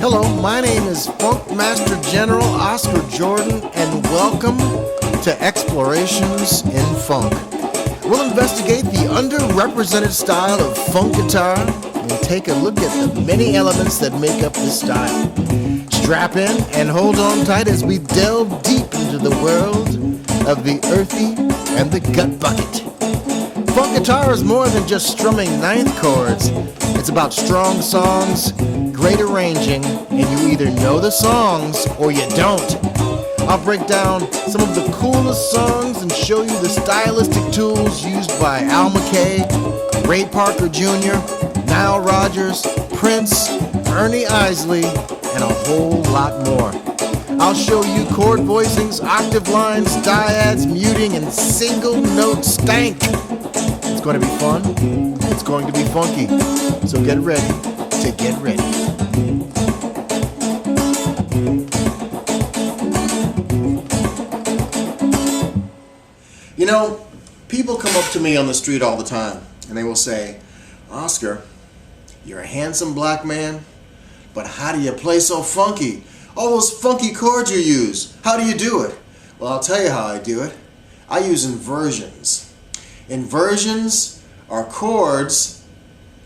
Hello, my name is Funk Master General Oscar Jordan, and welcome to Explorations in Funk. We'll investigate the underrepresented style of funk guitar and take a look at the many elements that make up this style. Strap in and hold on tight as we delve deep into the world of the earthy and the gut bucket. Funk guitar is more than just strumming ninth chords. It's about strong songs, great arranging, and you either know the songs or you don't. I'll break down some of the coolest songs and show you the stylistic tools used by Al McKay, Ray Parker Jr., Nile Rodgers, Prince, Ernie Isley, and a whole lot more. I'll show you chord voicings, octave lines, dyads, muting, and single note stank. It's going to be fun. It's going to be funky. So get ready to get ready. You know, people come up to me on the street all the time and they will say, Oscar, you're a handsome black man, but how do you play so funky? All those funky chords you use, how do you do it? Well, I'll tell you how I do it. I use inversions. Inversions are chords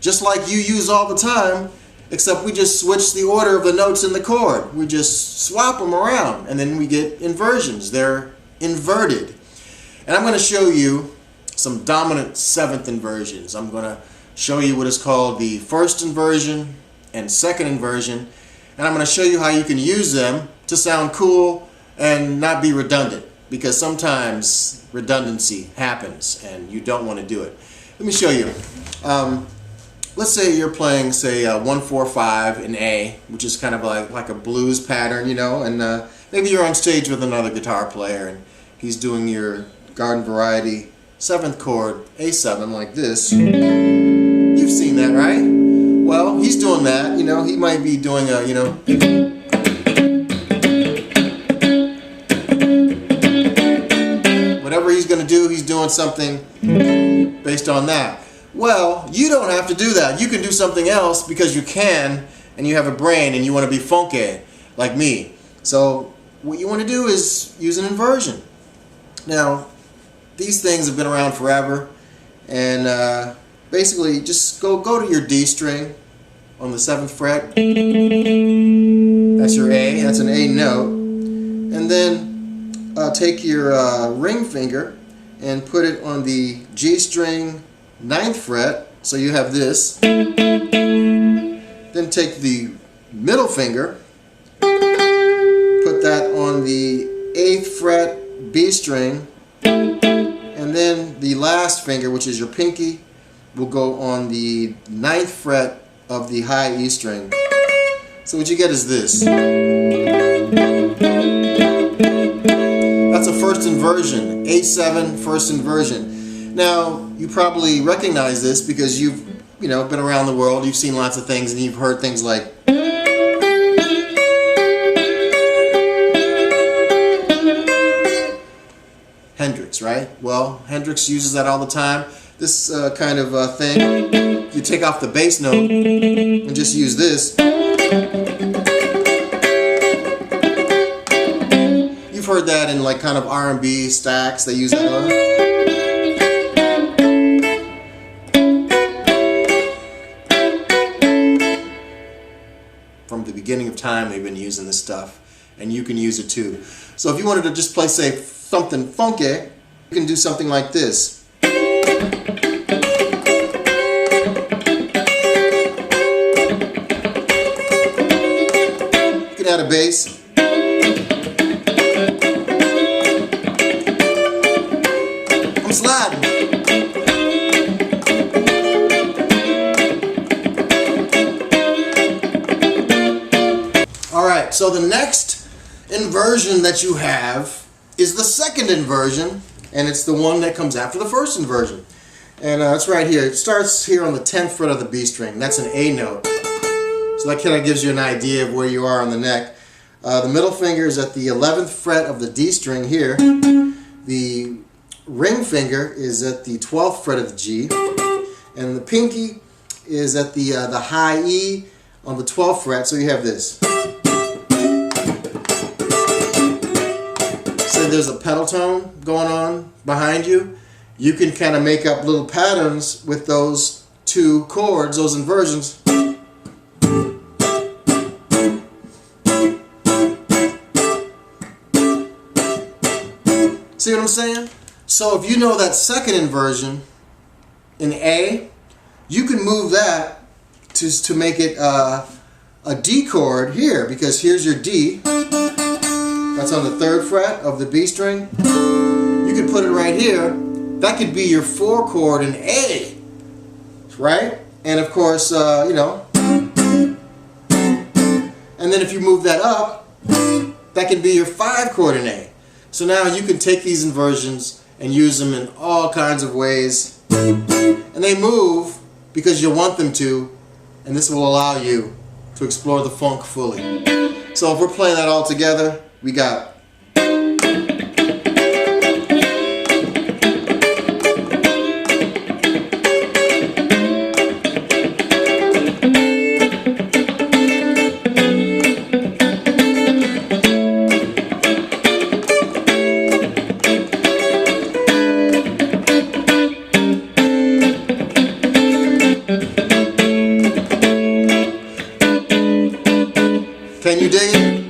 just like you use all the time, except we just switch the order of the notes in the chord. We just swap them around and then we get inversions. They're inverted. And I'm going to show you some dominant seventh inversions. I'm going to show you what is called the first inversion and second inversion, and I'm going to show you how you can use them to sound cool and not be redundant, because sometimes redundancy happens and you don't want to do it. Let me show you. Let's say you're playing, say, 1-4-5 in A, which is kind of like a blues pattern, you know, and maybe you're on stage with another guitar player and he's doing your garden variety 7th chord, A7, like this. You've seen that, right? Well, he's doing that, you know, he might be doing a, you know, whatever he's going to do, he's doing something based on that. Well, you don't have to do that. You can do something else because you can, and you have a brain and you want to be funky, like me. So what you want to do is use an inversion. Now, these things have been around forever, and basically just go to your D string on the 7th fret. That's your A, that's an A note. And then take your ring finger and put it on the G string 9th fret, so you have this. Then take the middle finger, put that on the 8th fret B string, and then the last finger, which is your pinky, will go on the 9th fret of the high E string. So what you get is this. That's a first inversion, A7 first inversion. Now, you probably recognize this because you've, you know, been around the world, you've seen lots of things, and you've heard things like Hendrix, right? Well, Hendrix uses that all the time. This kind of thing, you take off the bass note and just use this. You've heard that in like kind of R&B stacks, they use that. From the beginning of time, they've been using this stuff, and you can use it too. So if you wanted to just play, say, something funky, you can do something like this. You can add a bass. I'm sliding. Alright, so the next inversion that you have is the second inversion, and it's the one that comes after the first inversion. And it's right here. It starts here on the 10th fret of the B string. That's an A note. So that kind of gives you an idea of where you are on the neck. The middle finger is at the 11th fret of the D string here. The ring finger is at the 12th fret of the G. And the pinky is at the high E on the 12th fret, so you have this. So there's a pedal tone going on behind you. You can kind of make up little patterns with those two chords, those inversions. See what I'm saying? So if you know that second inversion in A, you can move that to make it a D chord here, because here's your D. That's on the 3rd fret of the B string. You can put it right here. That could be your 4 chord in A, right? And of course, you know. And then if you move that up, that can be your 5 chord in A. So now you can take these inversions and use them in all kinds of ways. And they move because you want them to, and this will allow you to explore the funk fully. So if we're playing that all together, we got Can you dig it?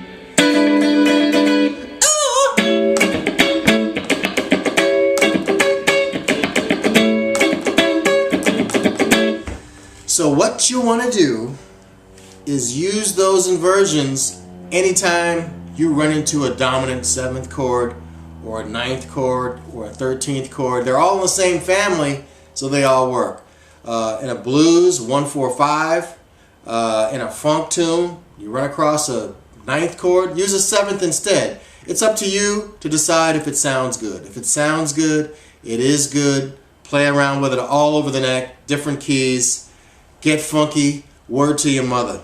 So what you want to do is use those inversions anytime you run into a dominant 7th chord or a 9th chord or a 13th chord. They're all in the same family, so they all work. In a blues, 1-4-5. In a funk tune, you run across a 9th chord, use a 7th instead. It's up to you to decide if it sounds good. If it sounds good, it is good. Play around with it all over the neck, different keys. Get funky. Word to your mother.